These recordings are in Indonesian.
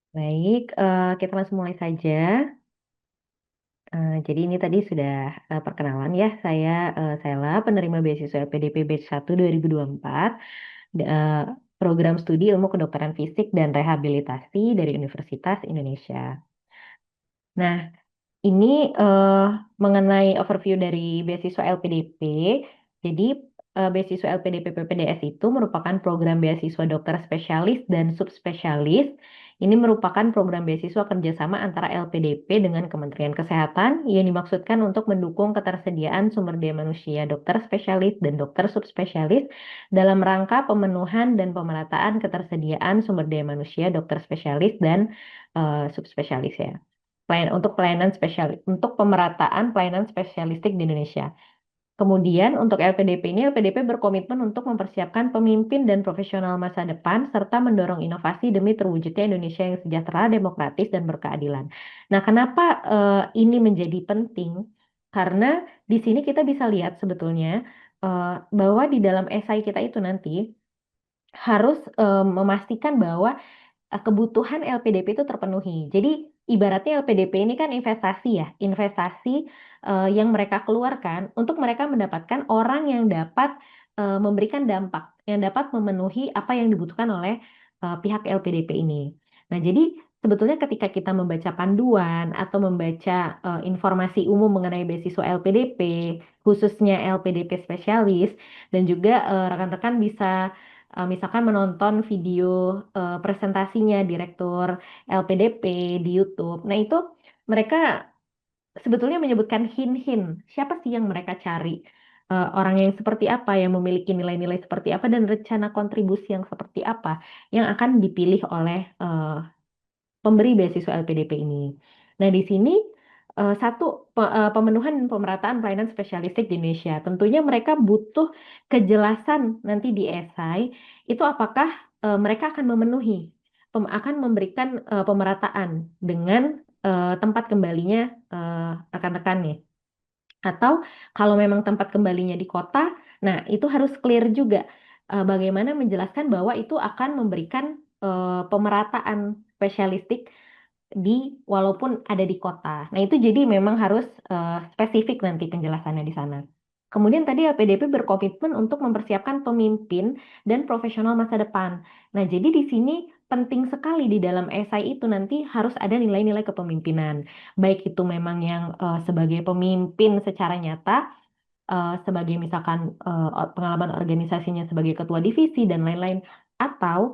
Baik, kita langsung mulai saja. Jadi ini tadi sudah perkenalan ya, saya Sela, penerima beasiswa LPDP Batch 1 2024, program studi ilmu kedokteran fisik dan rehabilitasi dari Universitas Indonesia. Nah, ini eh, mengenai overview dari beasiswa LPDP. Jadi, beasiswa LPDP PPDS itu merupakan program beasiswa dokter spesialis dan subspesialis. Ini merupakan program beasiswa kerjasama antara LPDP dengan Kementerian Kesehatan yang dimaksudkan untuk mendukung ketersediaan sumber daya manusia dokter spesialis dan dokter subspesialis dalam rangka pemenuhan dan pemerataan ketersediaan sumber daya manusia dokter spesialis dan subspesialis ya untuk pelayanan untuk pemerataan pelayanan spesialistik di Indonesia. Kemudian untuk LPDP ini, LPDP berkomitmen untuk mempersiapkan pemimpin dan profesional masa depan serta mendorong inovasi demi terwujudnya Indonesia yang sejahtera, demokratis, dan berkeadilan. Nah, kenapa ini menjadi penting? Karena di sini kita bisa lihat sebetulnya bahwa di dalam esai kita itu nanti harus memastikan bahwa kebutuhan LPDP itu terpenuhi. Jadi ibaratnya LPDP ini kan investasi ya, investasi yang mereka keluarkan untuk mereka mendapatkan orang yang dapat memberikan dampak, yang dapat memenuhi apa yang dibutuhkan oleh pihak LPDP ini. Nah, jadi sebetulnya ketika kita membaca panduan atau membaca informasi umum mengenai beasiswa LPDP, khususnya LPDP spesialis, dan juga rekan-rekan bisa misalkan menonton video presentasinya Direktur LPDP di YouTube. Nah, itu mereka sebetulnya menyebutkan hin-hin. Siapa sih yang mereka cari? Orang yang seperti apa, yang memiliki nilai-nilai seperti apa, dan rencana kontribusi yang seperti apa yang akan dipilih oleh pemberi beasiswa LPDP ini. Nah, di sini satu pemenuhan dan pemerataan pelayanan spesialistik di Indonesia. Tentunya mereka butuh kejelasan nanti di esai itu apakah mereka akan memenuhi, akan memberikan pemerataan dengan tempat kembalinya rekan-rekannya. Atau kalau memang tempat kembalinya di kota, nah itu harus clear juga bagaimana menjelaskan bahwa itu akan memberikan pemerataan spesialistik di walaupun ada di kota. Nah, itu jadi memang harus spesifik nanti penjelasannya di sana. Kemudian tadi LPDP berkomitmen untuk mempersiapkan pemimpin dan profesional masa depan. Nah, jadi di sini penting sekali di dalam esai itu nanti harus ada nilai-nilai kepemimpinan. Baik itu memang yang sebagai pemimpin secara nyata, sebagai misalkan pengalaman organisasinya sebagai ketua divisi dan lain-lain, atau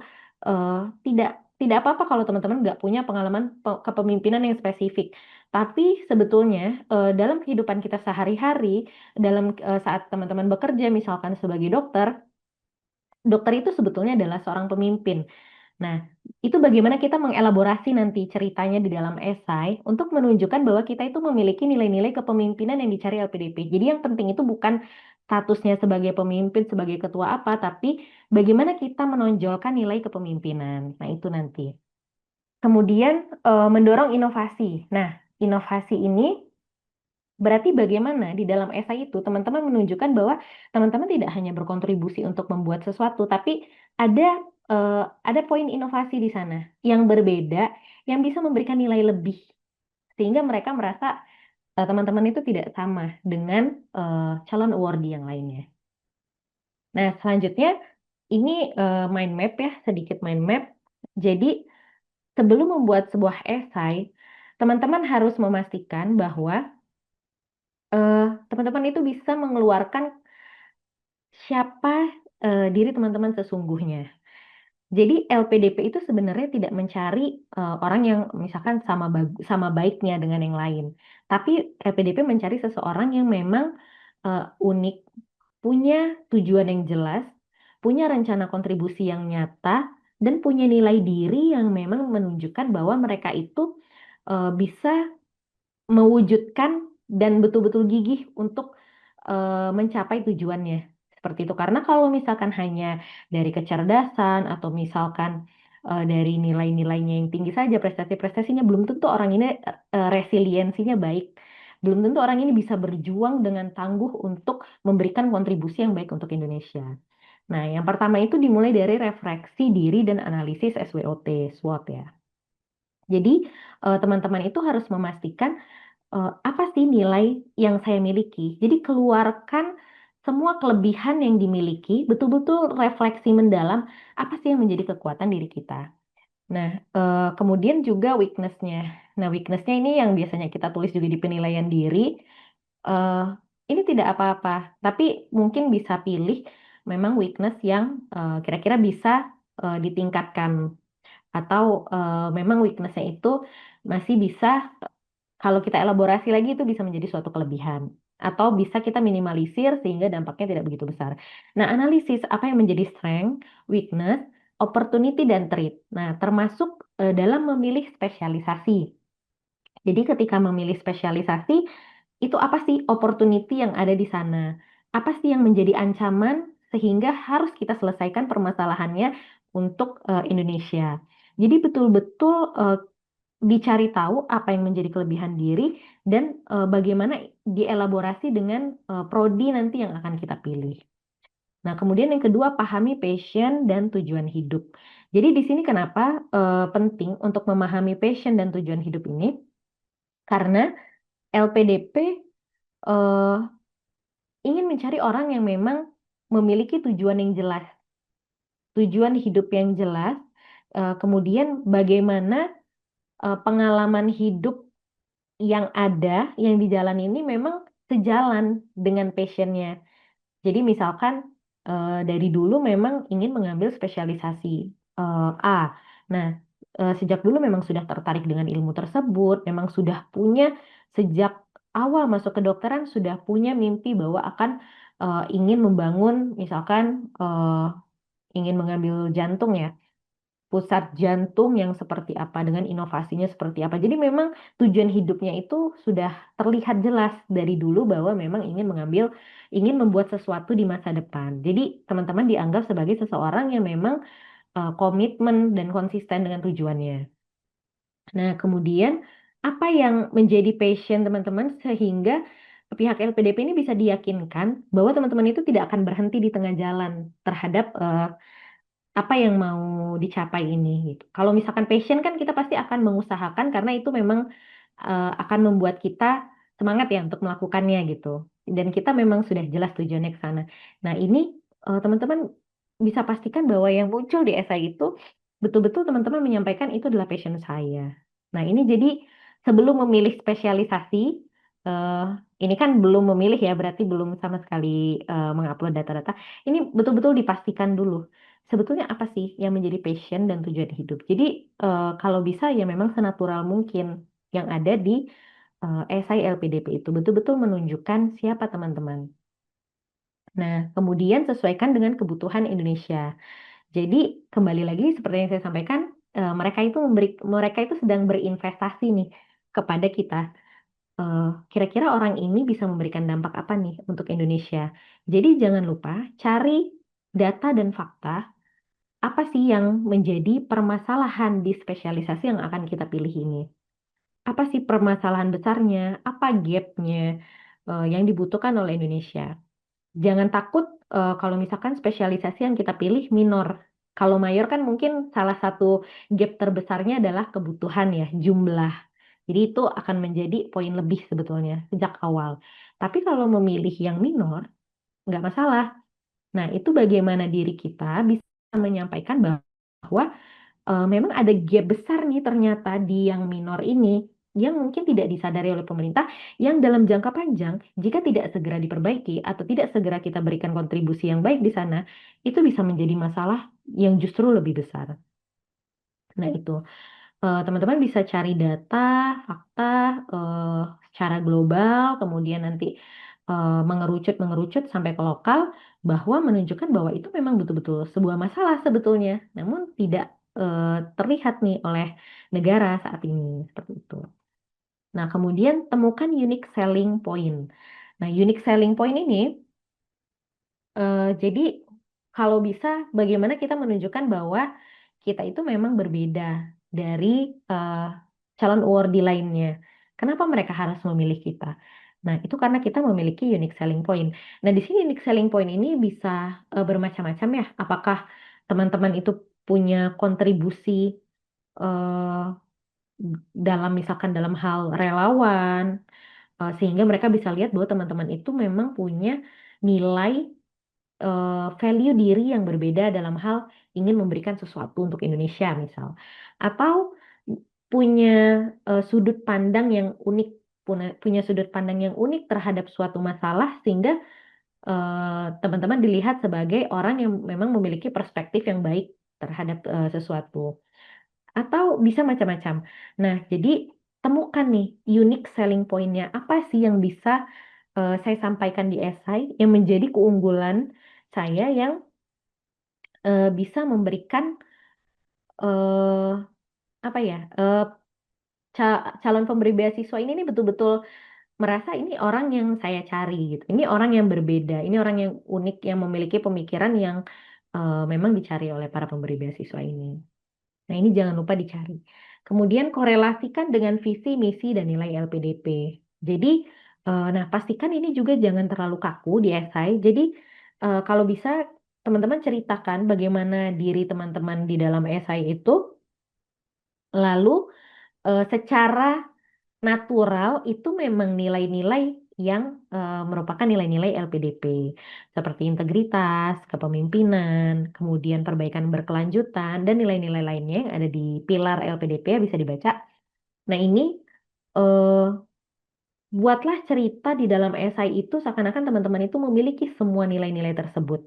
tidak apa-apa kalau teman-teman nggak punya pengalaman kepemimpinan yang spesifik. Tapi sebetulnya dalam kehidupan kita sehari-hari, dalam saat teman-teman bekerja misalkan sebagai dokter, dokter itu sebetulnya adalah seorang pemimpin. Nah, itu bagaimana kita mengelaborasi nanti ceritanya di dalam esai untuk menunjukkan bahwa kita itu memiliki nilai-nilai kepemimpinan yang dicari LPDP. Jadi yang penting itu bukan statusnya sebagai pemimpin, sebagai ketua apa, tapi bagaimana kita menonjolkan nilai kepemimpinan. Nah, itu nanti. Kemudian mendorong inovasi. Nah, inovasi ini berarti bagaimana di dalam esai itu teman-teman menunjukkan bahwa teman-teman tidak hanya berkontribusi untuk membuat sesuatu, tapi ada ada poin inovasi di sana yang berbeda yang bisa memberikan nilai lebih sehingga mereka merasa teman-teman itu tidak sama dengan calon awardee yang lainnya. Nah, selanjutnya ini mind map ya, sedikit mind map. Jadi sebelum membuat sebuah esai, teman-teman harus memastikan bahwa teman-teman itu bisa mengeluarkan siapa diri teman-teman sesungguhnya. Jadi LPDP itu sebenarnya tidak mencari orang yang misalkan sama baiknya dengan yang lain. Tapi LPDP mencari seseorang yang memang unik, punya tujuan yang jelas, punya rencana kontribusi yang nyata, dan punya nilai diri yang memang menunjukkan bahwa mereka itu bisa mewujudkan dan betul-betul gigih untuk mencapai tujuannya. Seperti itu. Karena kalau misalkan hanya dari kecerdasan atau misalkan dari nilai-nilainya yang tinggi saja, prestasi-prestasinya belum tentu orang ini resiliensinya baik. Belum tentu orang ini bisa berjuang dengan tangguh untuk memberikan kontribusi yang baik untuk Indonesia. Nah, yang pertama itu dimulai dari refleksi diri dan analisis SWOT, SWOT ya. Jadi teman-teman itu harus memastikan apa sih nilai yang saya miliki. Jadi keluarkan semua kelebihan yang dimiliki, betul-betul refleksi mendalam apa sih yang menjadi kekuatan diri kita. Nah, kemudian juga weakness-nya. Nah, weakness-nya ini yang biasanya kita tulis juga di penilaian diri. eh ini tidak apa-apa, tapi mungkin bisa pilih memang weakness yang kira-kira bisa ditingkatkan atau memang weakness-nya itu masih bisa kalau kita elaborasi lagi itu bisa menjadi suatu kelebihan atau bisa kita minimalisir sehingga dampaknya tidak begitu besar. Nah, analisis apa yang menjadi strength, weakness, opportunity dan threat. Nah, termasuk dalam memilih spesialisasi. Jadi ketika memilih spesialisasi, itu apa sih opportunity yang ada di sana? Apa sih yang menjadi ancaman sehingga harus kita selesaikan permasalahannya untuk Indonesia. Jadi betul-betul dicari tahu apa yang menjadi kelebihan diri dan bagaimana dielaborasi dengan prodi nanti yang akan kita pilih. Nah, kemudian yang kedua, pahami passion dan tujuan hidup. Jadi di sini kenapa penting untuk memahami passion dan tujuan hidup ini? Karena LPDP eh, ingin mencari orang yang memang memiliki tujuan yang jelas, tujuan hidup yang jelas, kemudian bagaimana pengalaman hidup yang ada, yang di jalan ini memang sejalan dengan passionnya. Jadi misalkan dari dulu memang ingin mengambil spesialisasi A. Nah, sejak dulu memang sudah tertarik dengan ilmu tersebut, memang sudah punya sejak awal masuk kedokteran sudah punya mimpi bahwa akan ingin membangun, misalkan ingin mengambil jantung ya pusat jantung yang seperti apa, dengan inovasinya seperti apa. Jadi memang tujuan hidupnya itu sudah terlihat jelas dari dulu bahwa memang ingin membuat sesuatu di masa depan. Jadi teman-teman dianggap sebagai seseorang yang memang komitmen dan konsisten dengan tujuannya. Nah, kemudian apa yang menjadi passion teman-teman sehingga pihak LPDP ini bisa diyakinkan bahwa teman-teman itu tidak akan berhenti di tengah jalan terhadap apa yang mau dicapai ini gitu. Kalau misalkan passion kan kita pasti akan mengusahakan karena itu memang akan membuat kita semangat ya untuk melakukannya gitu. Dan kita memang sudah jelas tujuannya ke sana. Nah, ini teman-teman bisa pastikan bahwa yang muncul di esai itu betul-betul teman-teman menyampaikan itu adalah passion saya. Nah, ini jadi sebelum memilih spesialisasi eh, ini kan belum memilih ya, berarti belum sama sekali mengupload data-data. Ini betul-betul dipastikan dulu sebetulnya apa sih yang menjadi passion dan tujuan hidup. Jadi kalau bisa ya memang senatural mungkin yang ada di esai LPDP itu betul-betul menunjukkan siapa teman-teman. Nah, kemudian sesuaikan dengan kebutuhan Indonesia. Jadi kembali lagi seperti yang saya sampaikan, mereka itu sedang berinvestasi nih kepada kita. Kira-kira orang ini bisa memberikan dampak apa nih untuk Indonesia. Jadi jangan lupa cari data dan fakta apa sih yang menjadi permasalahan di spesialisasi yang akan kita pilih ini? Apa sih permasalahan besarnya? Apa gapnya yang dibutuhkan oleh Indonesia? Jangan takut kalau misalkan spesialisasi yang kita pilih minor. Kalau mayor kan mungkin salah satu gap terbesarnya adalah kebutuhan ya, jumlah. Jadi itu akan menjadi poin lebih sebetulnya sejak awal. Tapi kalau memilih yang minor, nggak masalah. Nah, itu bagaimana diri kita bisa menyampaikan bahwa memang ada gap besar nih ternyata di yang minor ini yang mungkin tidak disadari oleh pemerintah yang dalam jangka panjang jika tidak segera diperbaiki atau tidak segera kita berikan kontribusi yang baik di sana itu bisa menjadi masalah yang justru lebih besar. Nah itu teman-teman bisa cari data, fakta eh, secara global, kemudian nanti mengerucut sampai ke lokal bahwa menunjukkan bahwa itu memang betul-betul sebuah masalah sebetulnya, namun tidak terlihat nih oleh negara saat ini seperti itu. Nah, kemudian temukan unique selling point. Nah, unique selling point ini jadi kalau bisa bagaimana kita menunjukkan bahwa kita itu memang berbeda dari eh, calon awardee lainnya. Kenapa mereka harus memilih kita? Nah, itu karena kita memiliki unique selling point. Nah, di sini unique selling point ini bisa bermacam-macam ya. Apakah teman-teman itu punya kontribusi eh, dalam misalkan dalam hal relawan, sehingga mereka bisa lihat bahwa teman-teman itu memang punya nilai value diri yang berbeda dalam hal ingin memberikan sesuatu untuk Indonesia misal, atau punya sudut pandang yang unik, punya sudut pandang yang unik terhadap suatu masalah sehingga teman-teman dilihat sebagai orang yang memang memiliki perspektif yang baik terhadap sesuatu, atau bisa macam-macam. Nah, jadi temukan nih unique selling point-nya apa sih yang bisa saya sampaikan di esai yang menjadi keunggulan saya yang bisa memberikan eh apa ya calon pemberi beasiswa ini nih betul-betul merasa ini orang yang saya cari gitu. Ini orang yang berbeda, ini orang yang unik yang memiliki pemikiran yang memang dicari oleh para pemberi beasiswa ini. Nah, ini jangan lupa dicari. Kemudian korelasikan dengan visi, misi, dan nilai LPDP. Jadi, nah pastikan ini juga jangan terlalu kaku di esai. Jadi, kalau bisa teman-teman ceritakan bagaimana diri teman-teman di dalam esai itu, lalu secara natural itu memang nilai-nilai yang merupakan nilai-nilai LPDP seperti integritas, kepemimpinan, kemudian perbaikan berkelanjutan dan nilai-nilai lainnya yang ada di pilar LPDP bisa dibaca. Nah, ini eh, buatlah cerita di dalam esai itu seakan-akan teman-teman itu memiliki semua nilai-nilai tersebut.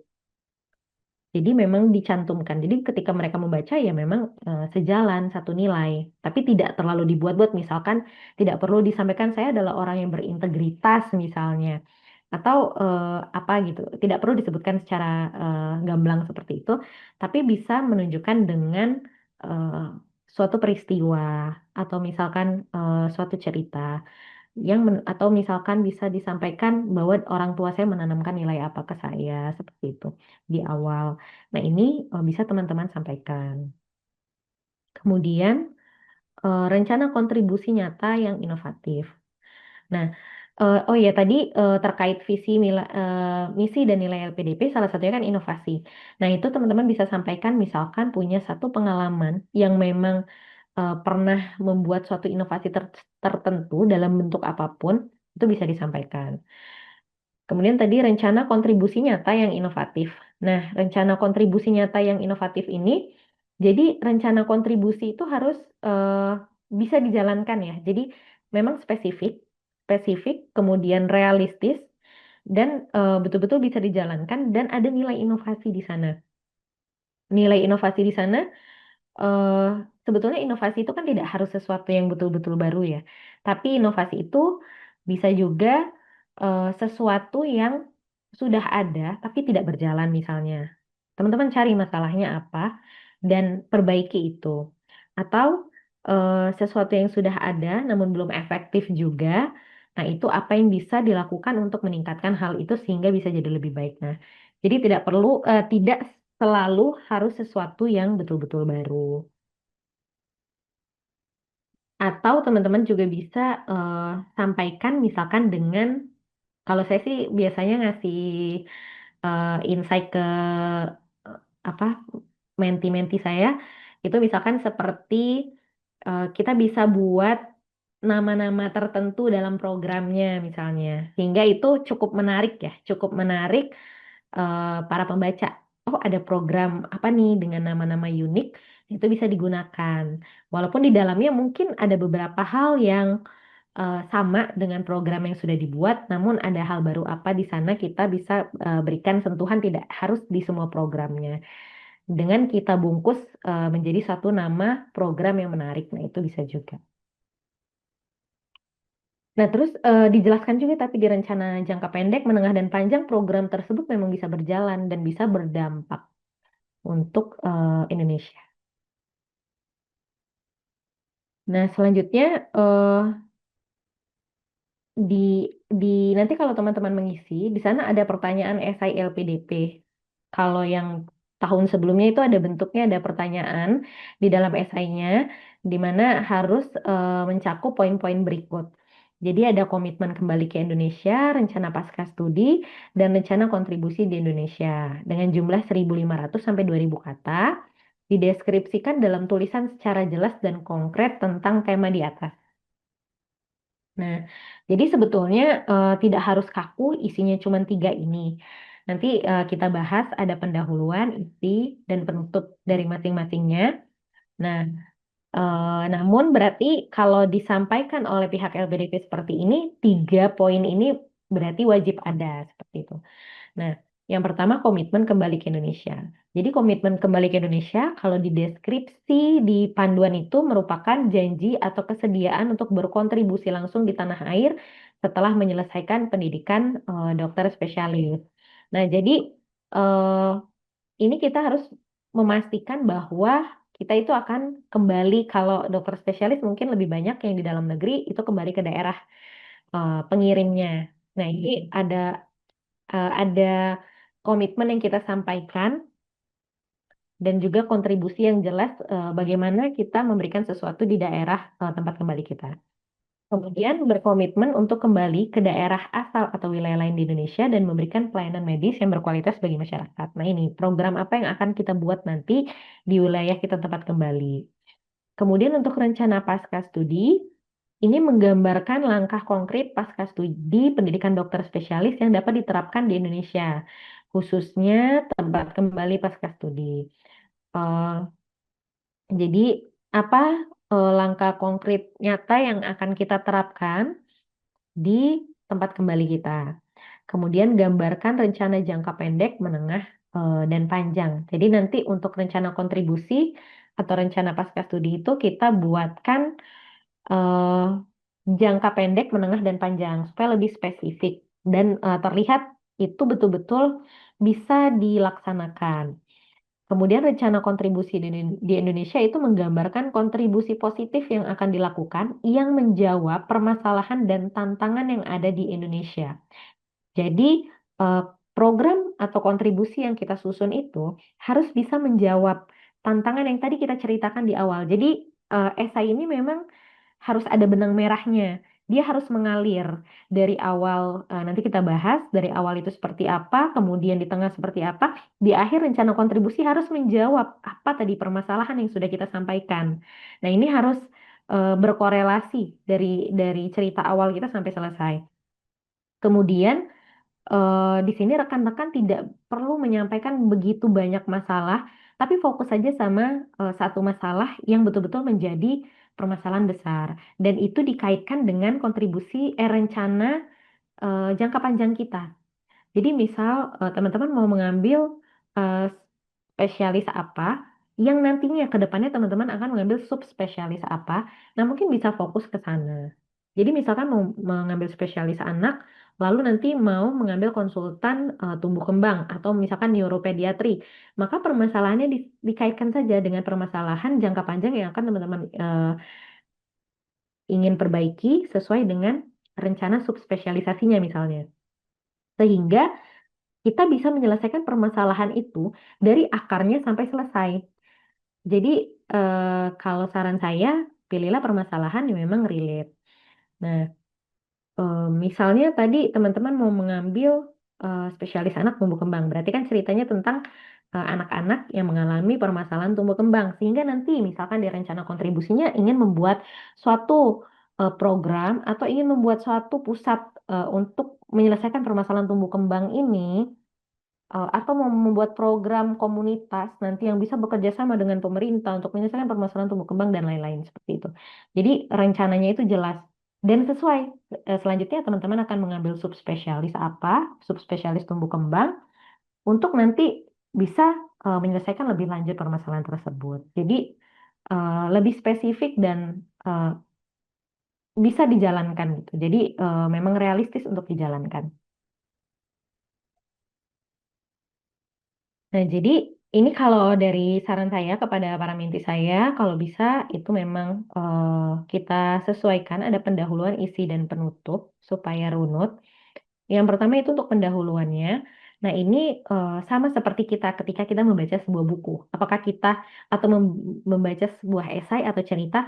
Jadi memang dicantumkan. Jadi ketika mereka membaca ya memang sejalan satu nilai, tapi tidak terlalu dibuat-buat. Misalkan tidak perlu disampaikan saya adalah orang yang berintegritas misalnya, atau apa gitu. Tidak perlu disebutkan secara gamblang seperti itu, tapi bisa menunjukkan dengan eh, suatu peristiwa atau misalkan suatu cerita atau misalkan bisa disampaikan bahwa orang tua saya menanamkan nilai apa ke saya seperti itu di awal. Nah, ini bisa teman-teman sampaikan. Kemudian rencana kontribusi nyata yang inovatif. Nah, oh ya tadi terkait visi, misi dan nilai LPDP salah satunya kan inovasi. Nah, itu teman-teman bisa sampaikan misalkan punya satu pengalaman yang memang pernah membuat suatu inovasi tertentu dalam bentuk apapun, itu bisa disampaikan. Kemudian tadi rencana kontribusi nyata yang inovatif. Nah, rencana kontribusi nyata yang inovatif ini, jadi rencana kontribusi itu harus bisa dijalankan ya. Jadi memang spesifik, spesifik, kemudian realistis, dan betul-betul bisa dijalankan dan ada nilai inovasi di sana. Nilai inovasi di sana eh sebetulnya inovasi itu kan tidak harus sesuatu yang betul-betul baru ya. Tapi inovasi itu bisa juga sesuatu yang sudah ada tapi tidak berjalan misalnya. Teman-teman cari masalahnya apa dan perbaiki itu. Atau sesuatu yang sudah ada namun belum efektif juga. Nah, itu apa yang bisa dilakukan untuk meningkatkan hal itu sehingga bisa jadi lebih baik. Nah, jadi tidak selalu harus sesuatu yang betul-betul baru. Atau teman-teman juga bisa eh, sampaikan misalkan dengan, kalau saya sih biasanya ngasih insight ke apa menti-menti saya, itu misalkan seperti kita bisa buat nama-nama tertentu dalam programnya misalnya, sehingga itu cukup menarik ya, cukup menarik para pembaca. Oh, ada program apa nih dengan nama-nama unik, itu bisa digunakan. Walaupun di dalamnya mungkin ada beberapa hal yang sama dengan program yang sudah dibuat, namun ada hal baru apa di sana kita bisa berikan sentuhan tidak harus di semua programnya. Dengan kita bungkus menjadi satu nama program yang menarik, nah itu bisa juga. Nah, terus dijelaskan juga tapi di rencana jangka pendek, menengah, dan panjang program tersebut memang bisa berjalan dan bisa berdampak untuk Indonesia. Nah, selanjutnya di di nanti kalau teman-teman mengisi di sana ada pertanyaan esai LPDP. Kalau yang tahun sebelumnya itu ada bentuknya ada pertanyaan di dalam esainya di mana harus mencakup poin-poin berikut. Jadi ada komitmen kembali ke Indonesia, rencana pasca studi, dan rencana kontribusi di Indonesia dengan jumlah 1.500 sampai 2.000 kata. dideskripsikan dalam tulisan secara jelas dan konkret tentang tema di atas. Nah, jadi sebetulnya tidak harus kaku isinya cuma tiga ini. Nanti kita bahas ada pendahuluan, isi, dan penutup dari masing-masingnya. Nah, namun berarti kalau disampaikan oleh pihak LPDP seperti ini, tiga poin ini berarti wajib ada seperti itu. Nah, yang pertama komitmen kembali ke Indonesia. Jadi komitmen kembali ke Indonesia kalau di deskripsi di panduan itu merupakan janji atau kesediaan untuk berkontribusi langsung di tanah air setelah menyelesaikan pendidikan dokter spesialis. Nah, jadi eh, ini kita harus memastikan bahwa kita itu akan kembali kalau dokter spesialis mungkin lebih banyak yang di dalam negeri itu kembali ke daerah pengirimnya. Nah, ini ada komitmen yang kita sampaikan dan juga kontribusi yang jelas bagaimana kita memberikan sesuatu di daerah tempat kembali kita. Kemudian berkomitmen untuk kembali ke daerah asal atau wilayah lain di Indonesia dan memberikan pelayanan medis yang berkualitas bagi masyarakat. Nah ini program apa yang akan kita buat nanti di wilayah kita tempat kembali. Kemudian untuk rencana pasca studi, ini menggambarkan langkah konkret pasca studi pendidikan dokter spesialis yang dapat diterapkan di Indonesia, khususnya tempat kembali pasca studi. Eh, jadi apa langkah konkret nyata yang akan kita terapkan di tempat kembali kita? Kemudian gambarkan rencana jangka pendek, menengah, dan panjang. Jadi nanti untuk rencana kontribusi atau rencana pasca studi itu kita buatkan eh, jangka pendek, menengah, dan panjang supaya lebih spesifik dan terlihat itu betul-betul bisa dilaksanakan. Kemudian rencana kontribusi di Indonesia itu menggambarkan kontribusi positif yang akan dilakukan yang menjawab permasalahan dan tantangan yang ada di Indonesia. Jadi eh, program atau kontribusi yang kita susun itu harus bisa menjawab tantangan yang tadi kita ceritakan di awal. Jadi esai ini memang harus ada benang merahnya. Dia harus mengalir dari awal, nanti kita bahas dari awal itu seperti apa, kemudian di tengah seperti apa, di akhir rencana kontribusi harus menjawab apa tadi permasalahan yang sudah kita sampaikan. Nah, ini harus berkorelasi dari cerita awal kita sampai selesai. Kemudian di sini rekan-rekan tidak perlu menyampaikan begitu banyak masalah, tapi fokus saja sama satu masalah yang betul-betul menjadi permasalahan besar. Dan itu dikaitkan dengan kontribusi rencana jangka panjang kita. Jadi misal teman-teman mau mengambil eh, spesialis apa, yang nantinya ke depannya teman-teman akan mengambil subspesialis apa, nah mungkin bisa fokus ke sana. Jadi misalkan mau mengambil spesialis anak, lalu nanti mau mengambil konsultan tumbuh kembang atau misalkan neuropediatri, maka permasalahannya dikaitkan saja dengan permasalahan jangka panjang yang akan teman-teman ingin perbaiki sesuai dengan rencana subspesialisasinya misalnya. Sehingga kita bisa menyelesaikan permasalahan itu dari akarnya sampai selesai. Jadi kalau saran saya, pilihlah permasalahan yang memang relate. Nah, misalnya tadi teman-teman mau mengambil spesialis anak tumbuh kembang, berarti kan ceritanya tentang anak-anak yang mengalami permasalahan tumbuh kembang, sehingga nanti misalkan di rencana kontribusinya ingin membuat suatu program atau ingin membuat suatu pusat untuk menyelesaikan permasalahan tumbuh kembang ini atau mau membuat program komunitas nanti yang bisa bekerja sama dengan pemerintah untuk menyelesaikan permasalahan tumbuh kembang dan lain-lain seperti itu. Jadi rencananya itu jelas dan sesuai. Selanjutnya teman-teman akan mengambil subspesialis apa, subspesialis tumbuh kembang untuk nanti bisa menyelesaikan lebih lanjut permasalahan tersebut. Jadi lebih spesifik dan bisa dijalankan gitu. Jadi memang realistis untuk dijalankan. Nah, jadi ini kalau dari saran saya kepada para menti saya, kalau bisa itu memang kita sesuaikan ada pendahuluan isi dan penutup supaya runut. Yang pertama itu untuk pendahuluannya. Nah, ini sama seperti kita ketika kita membaca sebuah buku. Apakah kita atau membaca sebuah esai atau cerita,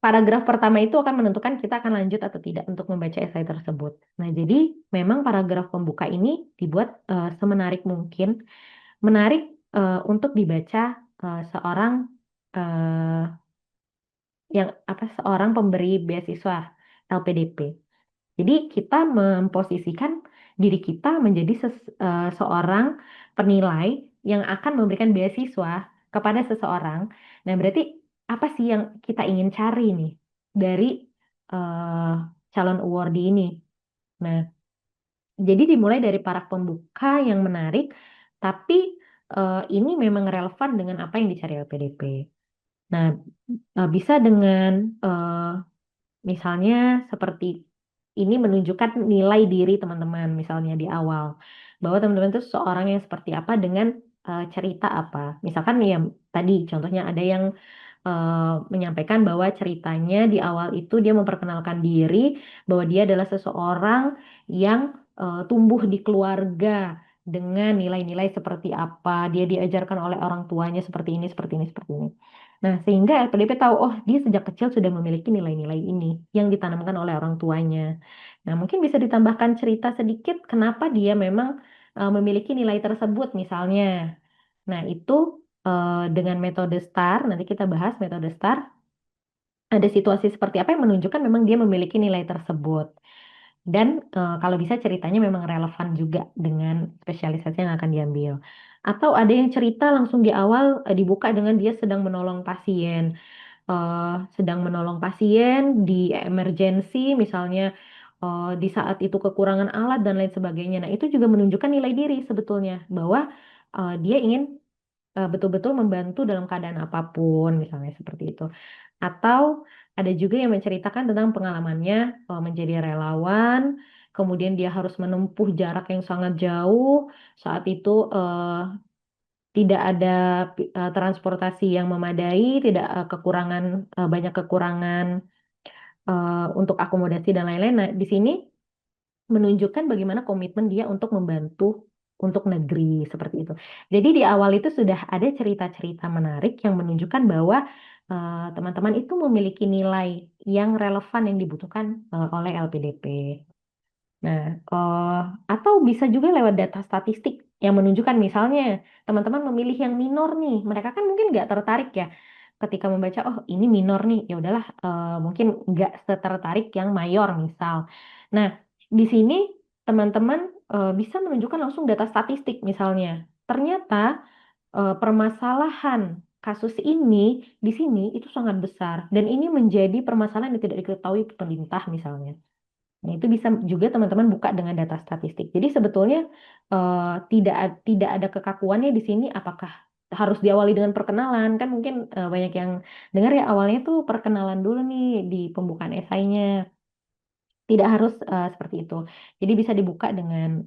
paragraf pertama itu akan menentukan kita akan lanjut atau tidak untuk membaca esai tersebut. Nah, jadi memang paragraf pembuka ini dibuat semenarik mungkin menarik untuk dibaca seorang eh, seorang pemberi beasiswa LPDP. Jadi kita memposisikan diri kita menjadi seorang penilai yang akan memberikan beasiswa kepada seseorang. Nah, berarti apa sih yang kita ingin cari nih dari eh, calon awardee ini? Nah, jadi dimulai dari para pembuka yang menarik, tapi ini memang relevan dengan apa yang dicari LPDP. Nah, bisa dengan misalnya seperti ini menunjukkan nilai diri teman-teman misalnya di awal. Bahwa teman-teman itu seorang yang seperti apa dengan cerita apa. Misalkan ya tadi contohnya ada yang menyampaikan bahwa ceritanya di awal itu dia memperkenalkan diri bahwa dia adalah seseorang yang tumbuh di keluarga dengan nilai-nilai seperti apa. Dia diajarkan oleh orang tuanya seperti ini, seperti ini, seperti ini. Nah, sehingga LPDP tahu, oh dia sejak kecil sudah memiliki nilai-nilai ini yang ditanamkan oleh orang tuanya. Nah, mungkin bisa ditambahkan cerita sedikit kenapa dia memang memiliki nilai tersebut misalnya. Nah, itu dengan metode STAR, nanti kita bahas metode STAR, ada situasi seperti apa yang menunjukkan memang dia memiliki nilai tersebut. Dan kalau bisa ceritanya memang relevan juga dengan spesialisasi yang akan diambil. Atau ada yang cerita langsung di awal dibuka dengan dia sedang menolong pasien sedang menolong pasien di emergensi misalnya di saat itu kekurangan alat dan lain sebagainya. Nah, itu juga menunjukkan nilai diri sebetulnya bahwa dia ingin betul-betul membantu dalam keadaan apapun misalnya seperti itu. Atau ada juga yang menceritakan tentang pengalamannya menjadi relawan, kemudian dia harus menempuh jarak yang sangat jauh. Saat itu tidak ada transportasi yang memadai, tidak banyak kekurangan untuk akomodasi dan lain-lain. Nah, di sini menunjukkan bagaimana komitmen dia untuk membantu untuk negeri seperti itu. Jadi di awal itu sudah ada cerita-cerita menarik yang menunjukkan bahwa teman-teman itu memiliki nilai yang relevan yang dibutuhkan oleh LPDP. Nah, atau bisa juga lewat data statistik yang menunjukkan misalnya teman-teman memilih yang minor nih, mereka kan mungkin nggak tertarik ya ketika membaca, oh ini minor nih, ya udahlah mungkin nggak setertarik yang mayor misal. Nah, di sini teman-teman bisa menunjukkan langsung data statistik misalnya. Ternyata permasalahan kasus ini di sini itu sangat besar dan ini menjadi permasalahan yang tidak diketahui pemerintah misalnya. Nah, itu bisa juga teman-teman buka dengan data statistik. Jadi sebetulnya tidak ada kekakuannya di sini. Apakah harus diawali dengan perkenalan? Kan mungkin banyak yang dengar ya awalnya tuh perkenalan dulu nih di pembukaan esainya. Tidak harus seperti itu. Jadi bisa dibuka dengan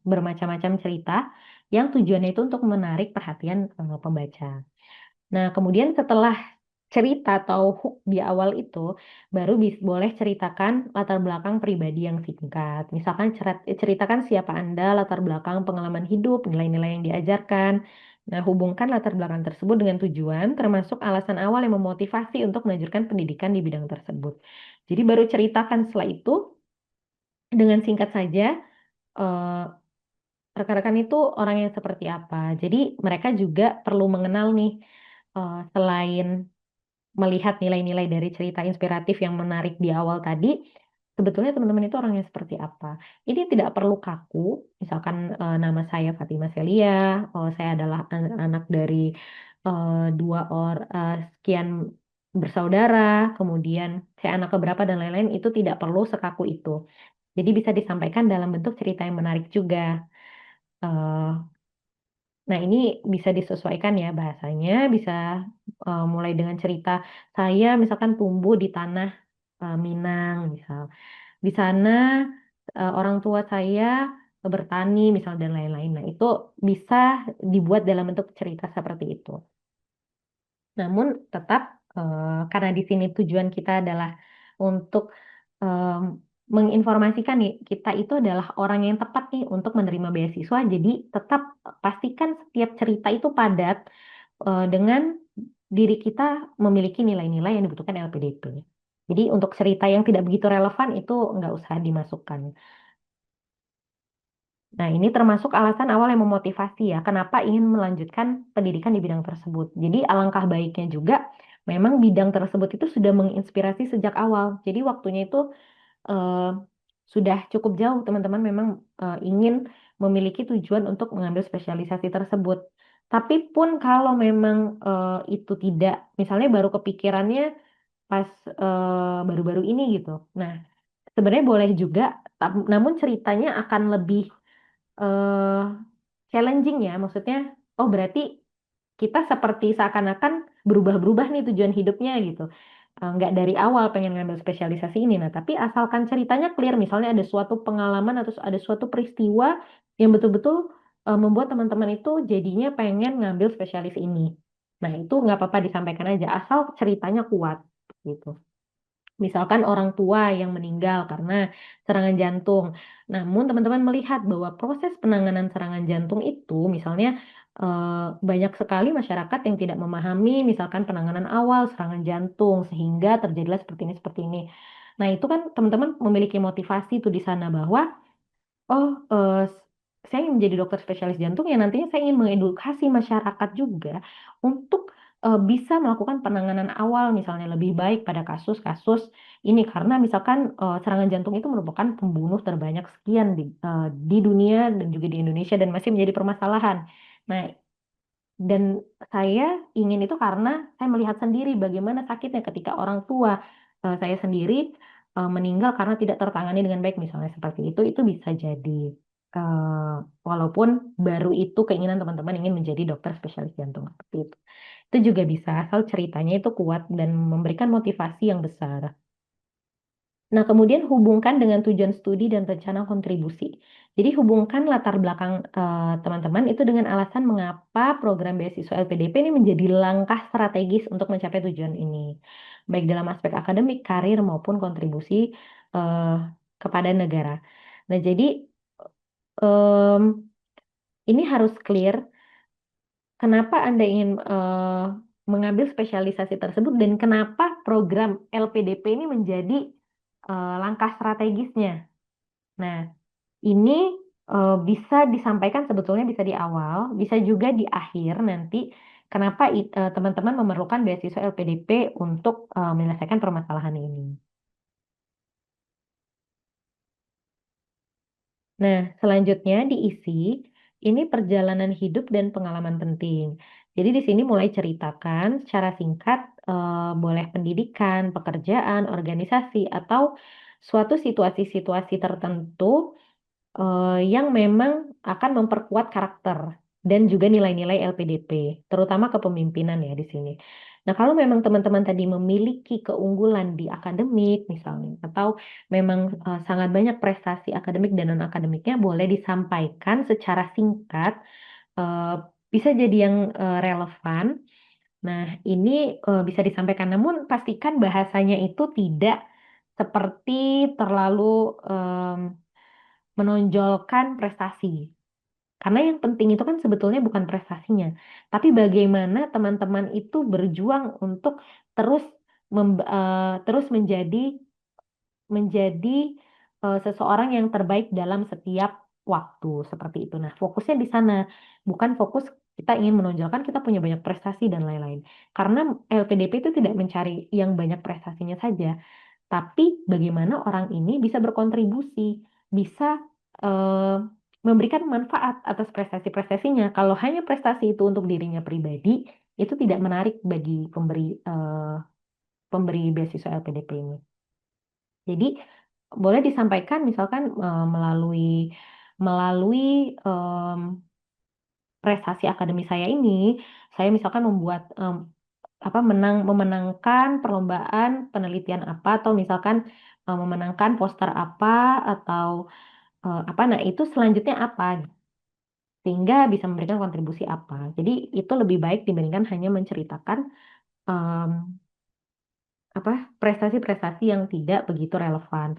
bermacam-macam cerita yang tujuannya itu untuk menarik perhatian pembaca. Nah, kemudian setelah cerita atau hook di awal itu, baru boleh ceritakan latar belakang pribadi yang singkat. Misalkan ceritakan siapa Anda, latar belakang pengalaman hidup, nilai-nilai yang diajarkan. Nah, hubungkan latar belakang tersebut dengan tujuan, termasuk alasan awal yang memotivasi untuk melanjutkan pendidikan di bidang tersebut. Jadi baru ceritakan setelah itu dengan singkat saja eh, rekan-rekan itu orang yang seperti apa. Jadi mereka juga perlu mengenal nih selain melihat nilai-nilai dari cerita inspiratif yang menarik di awal tadi, sebetulnya teman-teman itu orangnya seperti apa. Ini tidak perlu kaku, misalkan nama saya Fatima Celia, oh, saya adalah anak dari sekian bersaudara, kemudian saya anak keberapa dan lain-lain, itu tidak perlu sekaku itu. Jadi bisa disampaikan dalam bentuk cerita yang menarik juga. Eh, Nah, ini bisa disesuaikan ya bahasanya, bisa mulai dengan cerita saya misalkan tumbuh di tanah Minang, misal. Di sana orang tua saya bertani, misal dan lain-lain. Nah, itu bisa dibuat dalam bentuk cerita seperti itu. Namun tetap karena di sini tujuan kita adalah untuk em, menginformasikan nih kita itu adalah orang yang tepat nih untuk menerima beasiswa. Jadi tetap pastikan setiap cerita itu padat dengan diri kita memiliki nilai-nilai yang dibutuhkan LPDP. Jadi untuk cerita yang tidak begitu relevan itu nggak usah dimasukkan. Nah, ini termasuk alasan awal yang memotivasi ya, kenapa ingin melanjutkan pendidikan di bidang tersebut. Jadi, alangkah baiknya juga memang bidang tersebut itu sudah menginspirasi sejak awal. Jadi, waktunya itu eh, sudah cukup jauh, teman-teman memang ingin memiliki tujuan untuk mengambil spesialisasi tersebut. Tapi pun kalau memang itu tidak, misalnya baru kepikirannya pas baru-baru ini gitu. Nah, sebenarnya boleh juga, namun ceritanya akan lebih eh challenging ya, maksudnya, oh berarti kita seperti seakan-akan berubah-berubah nih tujuan hidupnya gitu. Nggak dari awal pengen ngambil spesialisasi ini, nah tapi asalkan ceritanya clear, misalnya ada suatu pengalaman atau ada suatu peristiwa yang betul-betul membuat teman-teman itu jadinya pengen ngambil spesialis ini. Nah itu nggak apa-apa disampaikan aja, asal ceritanya kuat gitu. Misalkan orang tua yang meninggal karena serangan jantung. Namun teman-teman melihat bahwa proses penanganan serangan jantung itu misalnya banyak sekali masyarakat yang tidak memahami misalkan penanganan awal serangan jantung sehingga terjadilah seperti ini seperti ini. Nah, itu kan teman-teman memiliki motivasi tuh di sana bahwa oh, saya ingin menjadi dokter spesialis jantung ya nantinya saya ingin mengedukasi masyarakat juga untuk bisa melakukan penanganan awal misalnya lebih baik pada kasus-kasus ini karena misalkan serangan jantung itu merupakan pembunuh terbanyak sekian di dunia dan juga di Indonesia dan masih menjadi permasalahan. Nah, dan saya ingin itu karena saya melihat sendiri bagaimana sakitnya ketika orang tua saya sendiri meninggal karena tidak tertangani dengan baik misalnya seperti itu bisa jadi eh, walaupun baru itu keinginan teman-teman ingin menjadi dokter spesialis jantung seperti itu juga bisa asal ceritanya itu kuat dan memberikan motivasi yang besar. Nah, kemudian hubungkan dengan tujuan studi dan rencana kontribusi. Jadi hubungkan latar belakang teman-teman itu dengan alasan mengapa program beasiswa LPDP ini menjadi langkah strategis untuk mencapai tujuan ini, baik dalam aspek akademik, karir maupun kontribusi eh, kepada negara. Nah, jadi em, ini harus clear kenapa Anda ingin mengambil spesialisasi tersebut dan kenapa program LPDP ini menjadi langkah strategisnya. Nah, ini bisa disampaikan sebetulnya bisa di awal, bisa juga di akhir nanti. Kenapa teman-teman memerlukan beasiswa LPDP untuk menyelesaikan permasalahan ini? Nah, selanjutnya diisi ini perjalanan hidup dan pengalaman penting. Jadi di sini mulai ceritakan secara singkat, boleh pendidikan, pekerjaan, organisasi, atau suatu situasi-situasi tertentu yang memang akan memperkuat karakter dan juga nilai-nilai LPDP, terutama kepemimpinan ya di sini. Nah, kalau memang teman-teman tadi memiliki keunggulan di akademik misalnya, atau memang sangat banyak prestasi akademik dan non-akademiknya, boleh disampaikan secara singkat, eh, bisa jadi yang relevan. Nah, ini bisa disampaikan, namun pastikan bahasanya itu tidak seperti terlalu menonjolkan prestasi. Karena yang penting itu kan sebetulnya bukan prestasinya, tapi bagaimana teman-teman itu berjuang untuk terus terus menjadi menjadi seseorang yang terbaik dalam setiap waktu seperti itu. Nah, fokusnya di sana, bukan fokus kita ingin menonjolkan kita punya banyak prestasi dan lain-lain. Karena LPDP itu tidak mencari yang banyak prestasinya saja, tapi bagaimana orang ini bisa berkontribusi, bisa eh, memberikan manfaat atas prestasi-prestasinya. Kalau hanya prestasi itu untuk dirinya pribadi, itu tidak menarik bagi pemberi beasiswa LPDP ini. Jadi boleh disampaikan misalkan melalui melalui em, prestasi akademi saya ini, saya misalkan membuat memenangkan perlombaan penelitian apa atau misalkan memenangkan poster apa atau apa, nah itu selanjutnya apa sehingga bisa memberikan kontribusi apa. Jadi itu lebih baik dibandingkan hanya menceritakan em, apa prestasi-prestasi yang tidak begitu relevan.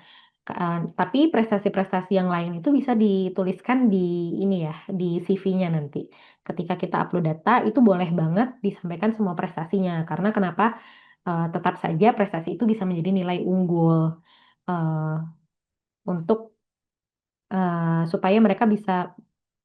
Tapi prestasi-prestasi yang lain itu bisa dituliskan di ini ya, di CV-nya nanti. Ketika kita upload data, itu boleh banget disampaikan semua prestasinya. Karena kenapa? Tetap saja prestasi itu bisa menjadi nilai unggul eh, untuk supaya mereka bisa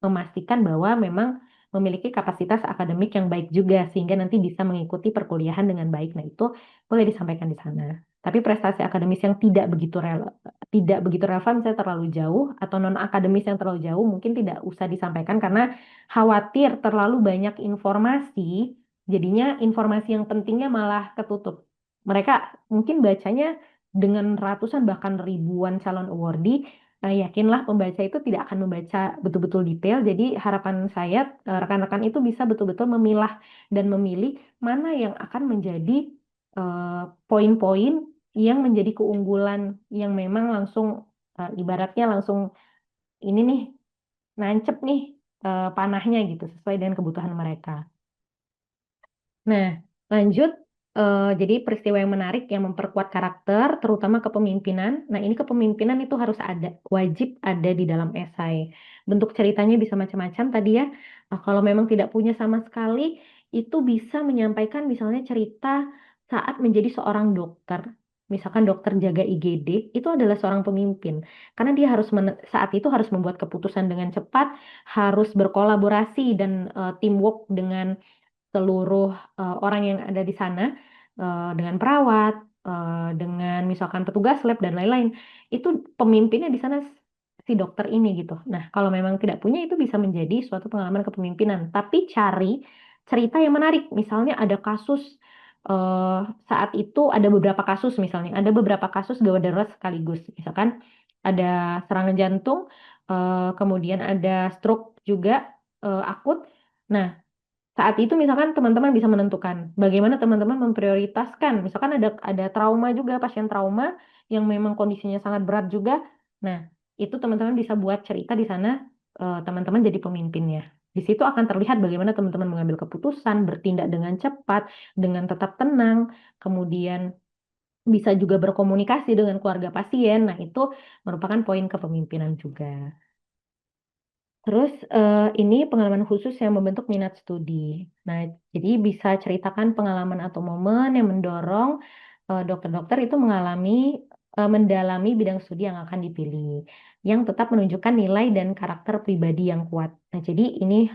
memastikan bahwa memang memiliki kapasitas akademik yang baik juga sehingga nanti bisa mengikuti perkuliahan dengan baik. Nah, itu boleh disampaikan di sana. Tapi prestasi akademis yang tidak begitu relevan, misalnya terlalu jauh atau non akademis yang terlalu jauh mungkin tidak usah disampaikan karena khawatir terlalu banyak informasi, jadinya informasi yang pentingnya malah ketutup. Mereka mungkin bacanya dengan ratusan bahkan ribuan calon awardee. Nah, yakinlah pembaca itu tidak akan membaca betul-betul detail. Jadi harapan saya rekan-rekan itu bisa betul-betul memilah dan memilih mana yang akan menjadi poin-poin yang menjadi keunggulan yang memang langsung ibaratnya langsung ini nih nancep nih panahnya gitu sesuai dengan kebutuhan mereka. Nah, lanjut. Jadi peristiwa yang menarik yang memperkuat karakter, terutama kepemimpinan. Nah, ini kepemimpinan itu harus ada, wajib ada di dalam esai. Bentuk ceritanya bisa macam-macam tadi ya. Kalau memang tidak punya sama sekali, itu bisa menyampaikan misalnya cerita saat menjadi seorang dokter. Misalkan dokter jaga IGD, itu adalah seorang pemimpin. Karena dia harus saat itu harus membuat keputusan dengan cepat, harus berkolaborasi dan teamwork dengan seluruh orang yang ada di sana dengan perawat, dengan misalkan petugas lab dan lain-lain. Itu pemimpinnya di sana si dokter ini gitu. Nah, kalau memang tidak punya itu bisa menjadi suatu pengalaman kepemimpinan. Tapi cari cerita yang menarik. Misalnya ada kasus eh, saat itu ada beberapa kasus misalnya, ada beberapa kasus gawat darurat sekaligus. Misalkan ada serangan jantung, kemudian ada stroke juga akut. Nah, saat itu misalkan teman-teman bisa menentukan bagaimana teman-teman memprioritaskan. Misalkan ada trauma juga, pasien trauma yang memang kondisinya sangat berat juga. Nah, itu teman-teman bisa buat cerita di sana, teman-teman jadi pemimpinnya. Di situ akan terlihat bagaimana teman-teman mengambil keputusan, bertindak dengan cepat, dengan tetap tenang, kemudian bisa juga berkomunikasi dengan keluarga pasien. Nah, itu merupakan poin kepemimpinan juga. Terus ini pengalaman khusus yang membentuk minat studi. Nah, jadi bisa ceritakan pengalaman atau momen yang mendorong dokter-dokter itu mendalami bidang studi yang akan dipilih, yang tetap menunjukkan nilai dan karakter pribadi yang kuat. Nah, jadi ini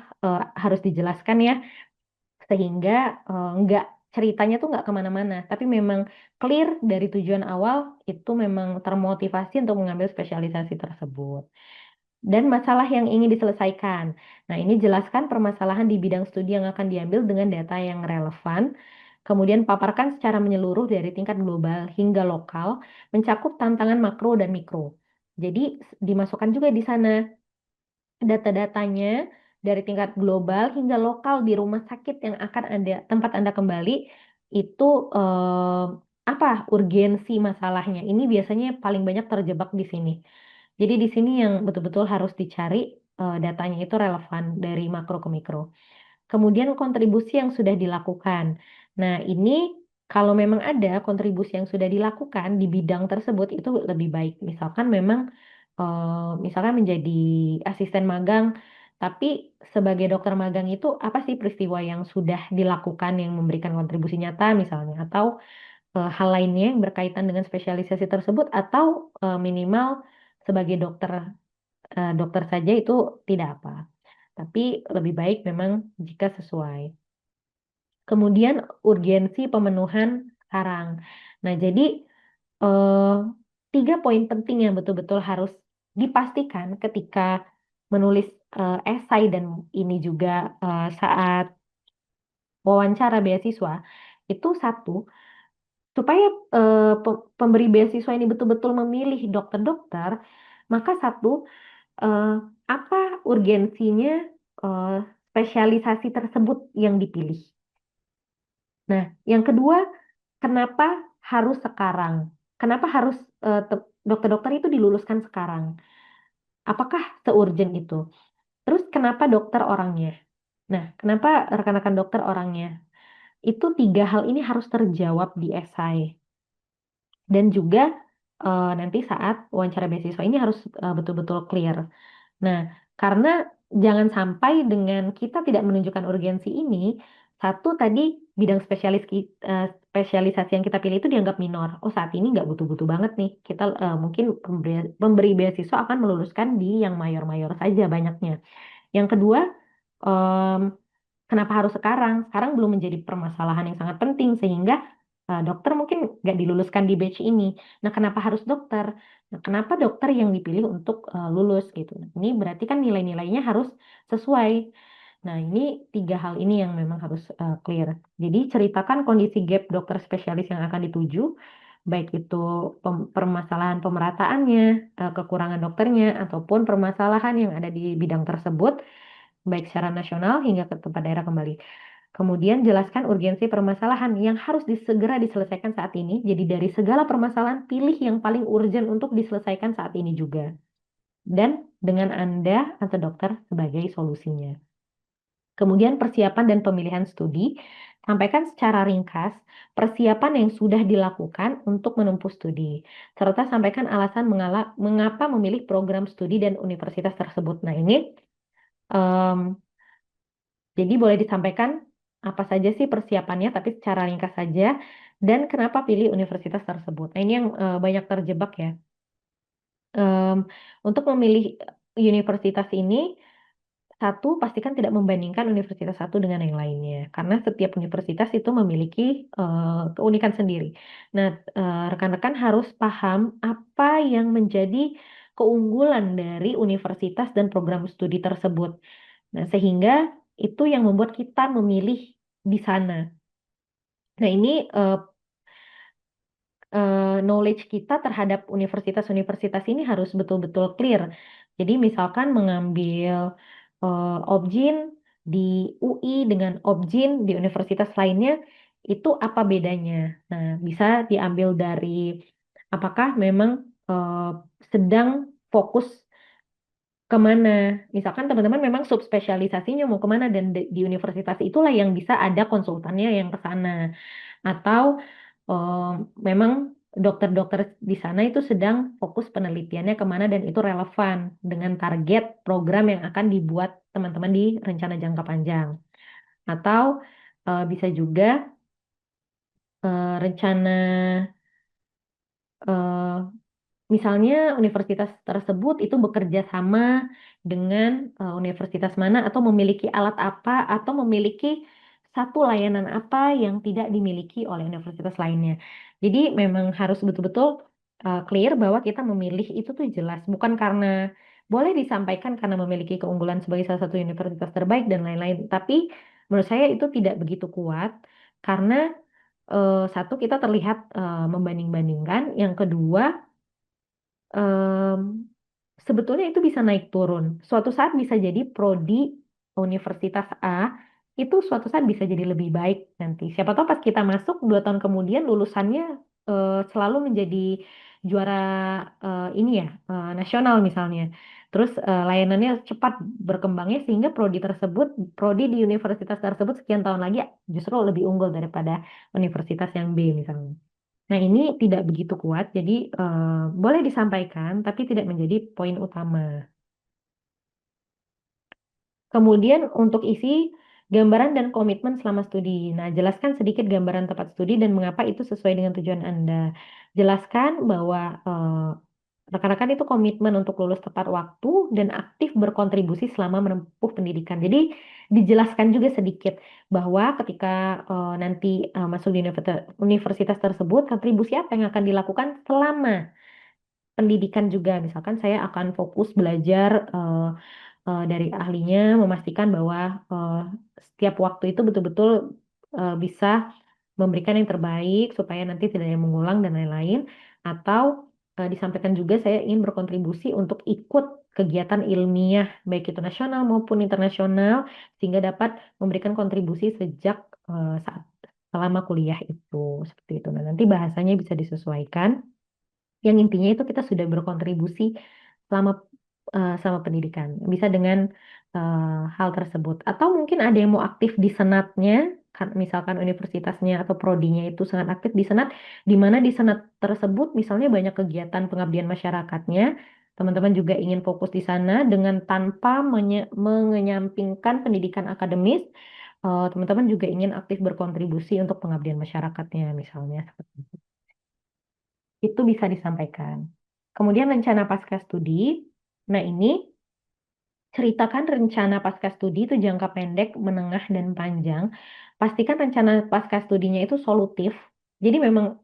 harus dijelaskan ya, sehingga nggak ceritanya tuh nggak kemana-mana, tapi memang clear dari tujuan awal itu memang termotivasi untuk mengambil spesialisasi tersebut dan masalah yang ingin diselesaikan. Nah, ini jelaskan permasalahan di bidang studi yang akan diambil dengan data yang relevan, kemudian paparkan secara menyeluruh dari tingkat global hingga lokal, mencakup tantangan makro dan mikro. Jadi, dimasukkan juga di sana data-datanya dari tingkat global hingga lokal di rumah sakit yang akan ada tempat Anda kembali itu apa urgensi masalahnya. Ini biasanya paling banyak terjebak di sini. Jadi di sini yang betul-betul harus dicari datanya itu relevan dari makro ke mikro. Kemudian kontribusi yang sudah dilakukan. Nah, ini kalau memang ada kontribusi yang sudah dilakukan di bidang tersebut itu lebih baik. Misalkan memang misalkan menjadi asisten magang, tapi sebagai dokter magang itu apa sih peristiwa yang sudah dilakukan yang memberikan kontribusi nyata misalnya atau hal lainnya yang berkaitan dengan spesialisasi tersebut atau minimal sebagai dokter saja itu tidak apa. Tapi lebih baik memang jika sesuai. Kemudian urgensi pemenuhan sekarang. Nah, jadi eh, tiga poin penting yang betul-betul harus dipastikan ketika menulis esai dan ini juga saat wawancara beasiswa itu satu supaya pemberi beasiswa ini betul-betul memilih dokter-dokter, maka satu eh, apa urgensinya eh, spesialisasi tersebut yang dipilih. Nah, yang kedua, kenapa harus sekarang? Kenapa harus dokter-dokter itu diluluskan sekarang? Apakah seurgent itu? Terus kenapa dokter orangnya? Nah, kenapa rekan-rekan dokter orangnya? Itu tiga hal ini harus terjawab di esai. Dan juga nanti saat wawancara beasiswa ini harus betul-betul clear. Nah, karena jangan sampai dengan kita tidak menunjukkan urgensi ini, satu tadi bidang spesialisasi yang kita pilih itu dianggap minor. Oh, saat ini nggak butuh-butuh banget nih. Kita mungkin pemberi beasiswa akan meluluskan di yang mayor-mayor saja banyaknya. Yang kedua, em, kenapa harus sekarang? Sekarang belum menjadi permasalahan yang sangat penting sehingga dokter mungkin nggak diluluskan di batch ini. Nah, kenapa harus dokter? Nah, kenapa dokter yang dipilih untuk lulus gitu? Nah, ini berarti kan nilai-nilainya harus sesuai. Nah, ini tiga hal ini yang memang harus clear. Jadi, ceritakan kondisi gap dokter spesialis yang akan dituju, baik itu permasalahan pemerataannya, kekurangan dokternya, ataupun permasalahan yang ada di bidang tersebut, baik secara nasional hingga ke tempat daerah kembali. Kemudian jelaskan urgensi permasalahan yang harus segera diselesaikan saat ini. Jadi dari segala permasalahan, pilih yang paling urgent untuk diselesaikan saat ini juga. Dan dengan Anda atau dokter sebagai solusinya. Kemudian persiapan dan pemilihan studi, sampaikan secara ringkas persiapan yang sudah dilakukan untuk menempuh studi, serta sampaikan alasan mengapa memilih program studi dan universitas tersebut. Nah ini em, jadi boleh disampaikan apa saja sih persiapannya, tapi secara ringkas saja, dan kenapa pilih universitas tersebut. Nah ini yang banyak terjebak ya. Em, untuk memilih universitas ini, satu, pastikan tidak membandingkan universitas satu dengan yang lainnya, karena setiap universitas itu memiliki keunikan sendiri. Nah, rekan-rekan harus paham apa yang menjadi keunggulan dari universitas dan program studi tersebut. Nah, sehingga itu yang membuat kita memilih di sana. Nah, ini knowledge kita terhadap universitas-universitas ini harus betul-betul clear. Jadi misalkan mengambil Objin di UI dengan Objin di universitas lainnya, itu apa bedanya? Nah, bisa diambil dari apakah memang eh, sedang fokus kemana. Misalkan teman-teman memang subspesialisasinya mau kemana dan di universitas itulah yang bisa ada konsultannya yang ke sana. Atau eh, memang dokter-dokter di sana itu sedang fokus penelitiannya kemana dan itu relevan dengan target program yang akan dibuat teman-teman di rencana jangka panjang. Atau bisa juga rencana eh, misalnya universitas tersebut itu bekerja sama dengan universitas mana atau memiliki alat apa atau memiliki satu layanan apa yang tidak dimiliki oleh universitas lainnya. Jadi memang harus betul-betul clear bahwa kita memilih itu tuh jelas, bukan karena boleh disampaikan karena memiliki keunggulan sebagai salah satu universitas terbaik dan lain-lain. Tapi menurut saya itu tidak begitu kuat karena satu kita terlihat membanding-bandingkan, yang kedua em, sebetulnya itu bisa naik turun. Suatu saat bisa jadi prodi Universitas A itu suatu saat bisa jadi lebih baik nanti. Siapa tahu pas kita masuk 2 tahun kemudian lulusannya selalu menjadi juara ini ya nasional misalnya. Terus layanannya cepat berkembangnya sehingga prodi di universitas tersebut sekian tahun lagi justru lebih unggul daripada universitas yang B misalnya. Nah, ini tidak begitu kuat, jadi boleh disampaikan, tapi tidak menjadi poin utama. Kemudian untuk isi gambaran dan komitmen selama studi. Nah, jelaskan sedikit gambaran tempat studi dan mengapa itu sesuai dengan tujuan Anda. Jelaskan bahwa rekan-rekan itu komitmen untuk lulus tepat waktu dan aktif berkontribusi selama menempuh pendidikan. Jadi dijelaskan juga sedikit bahwa ketika nanti masuk di universitas tersebut, kontribusi apa yang akan dilakukan selama pendidikan juga. Misalkan saya akan fokus belajar dari ahlinya, memastikan bahwa eh, setiap waktu itu betul-betul bisa memberikan yang terbaik supaya nanti tidak ada yang mengulang dan lain-lain. Atau disampaikan juga saya ingin berkontribusi untuk ikut kegiatan ilmiah baik itu nasional maupun internasional sehingga dapat memberikan kontribusi sejak saat selama kuliah itu seperti itu. Nah, nanti bahasanya bisa disesuaikan. Yang intinya itu kita sudah berkontribusi selama selama pendidikan. Bisa dengan hal tersebut. Atau mungkin ada yang mau aktif di senatnya, misalkan universitasnya atau prodinya itu sangat aktif di senat, di mana di senat tersebut misalnya banyak kegiatan pengabdian masyarakatnya. Teman-teman juga ingin fokus di sana dengan tanpa mengenyampingkan pendidikan akademis. teman-teman juga ingin aktif berkontribusi untuk pengabdian masyarakatnya misalnya. Seperti itu bisa disampaikan. Kemudian rencana pasca studi. Nah, ini ceritakan rencana pasca studi itu jangka pendek, menengah, dan panjang. Pastikan rencana pasca studinya itu solutif. Jadi memang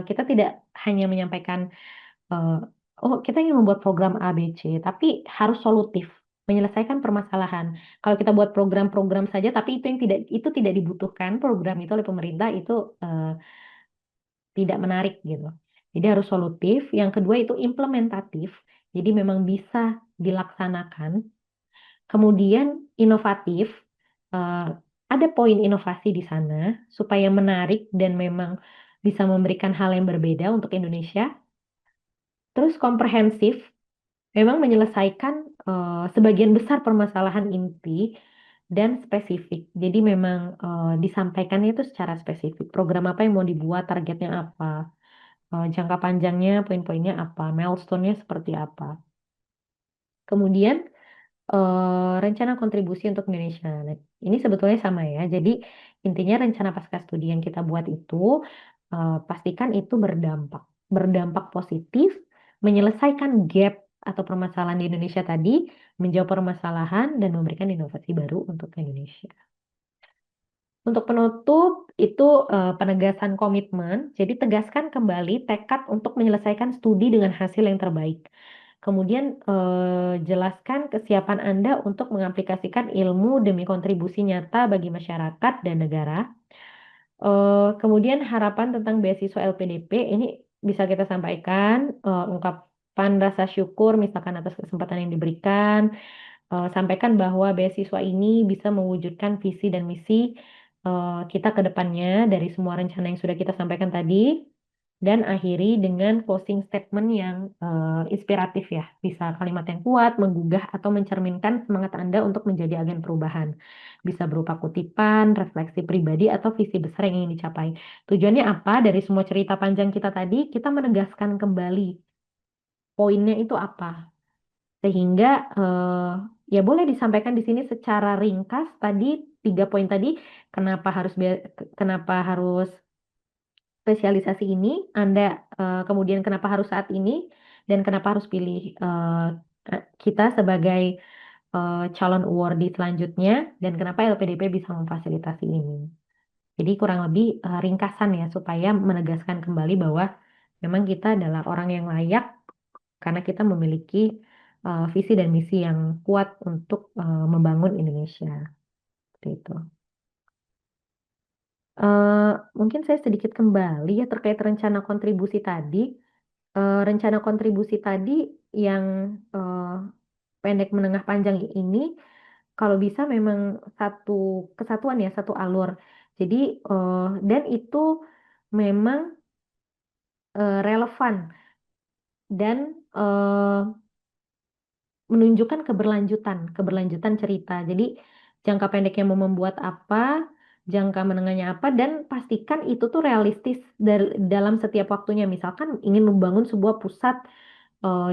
kita tidak hanya menyampaikan, eh, oh kita ingin membuat program A, B, C, tapi harus solutif, menyelesaikan permasalahan. Kalau kita buat program-program saja, tapi itu tidak dibutuhkan program itu oleh pemerintah, itu eh, tidak menarik gitu. Jadi harus solutif. Yang kedua itu implementatif. Jadi memang bisa dilaksanakan. Kemudian inovatif, eh, ada poin inovasi di sana supaya menarik dan memang bisa memberikan hal yang berbeda untuk Indonesia. Terus komprehensif, memang menyelesaikan sebagian besar permasalahan inti dan spesifik. Jadi memang disampaikannya itu secara spesifik. Program apa yang mau dibuat, targetnya apa, jangka panjangnya, poin-poinnya apa, milestone-nya seperti apa. Kemudian rencana kontribusi untuk Indonesia. Nah, ini sebetulnya sama ya. Jadi intinya rencana pasca studi yang kita buat itu pastikan itu berdampak positif, menyelesaikan gap atau permasalahan di Indonesia tadi, menjawab permasalahan dan memberikan inovasi baru untuk Indonesia. Untuk penutup itu penegasan komitmen. Jadi tegaskan kembali tekad untuk menyelesaikan studi dengan hasil yang terbaik. Kemudian jelaskan kesiapan Anda untuk mengaplikasikan ilmu demi kontribusi nyata bagi masyarakat dan negara. Kemudian harapan tentang beasiswa LPDP ini bisa kita sampaikan, ungkapan rasa syukur misalkan atas kesempatan yang diberikan. Sampaikan bahwa beasiswa ini bisa mewujudkan visi dan misi kita ke depannya dari semua rencana yang sudah kita sampaikan tadi. Dan akhiri dengan closing statement yang inspiratif ya. Bisa kalimat yang kuat, menggugah, atau mencerminkan semangat Anda untuk menjadi agen perubahan. Bisa berupa kutipan, refleksi pribadi, atau visi besar yang ingin dicapai. Tujuannya apa? Dari semua cerita panjang kita tadi, kita menegaskan kembali poinnya itu apa. Sehingga ya boleh disampaikan di sini secara ringkas tadi, 3 poin tadi, kenapa harus spesialisasi ini, Anda kemudian kenapa harus saat ini, dan kenapa harus pilih kita sebagai calon awardee selanjutnya, dan kenapa LPDP bisa memfasilitasi ini. Jadi kurang lebih ringkasan ya, supaya menegaskan kembali bahwa memang kita adalah orang yang layak karena kita memiliki visi dan misi yang kuat untuk membangun Indonesia. Seperti itu. Eh, Mungkin saya sedikit kembali ya terkait rencana kontribusi tadi. Rencana kontribusi tadi yang eh, pendek menengah panjang ini kalau bisa memang satu kesatuan ya, satu alur. Jadi dan itu memang relevan dan menunjukkan keberlanjutan cerita. Jadi jangka pendeknya mau membuat apa, jangka menengahnya apa, dan pastikan itu tuh realistis dalam setiap waktunya. Misalkan ingin membangun sebuah pusat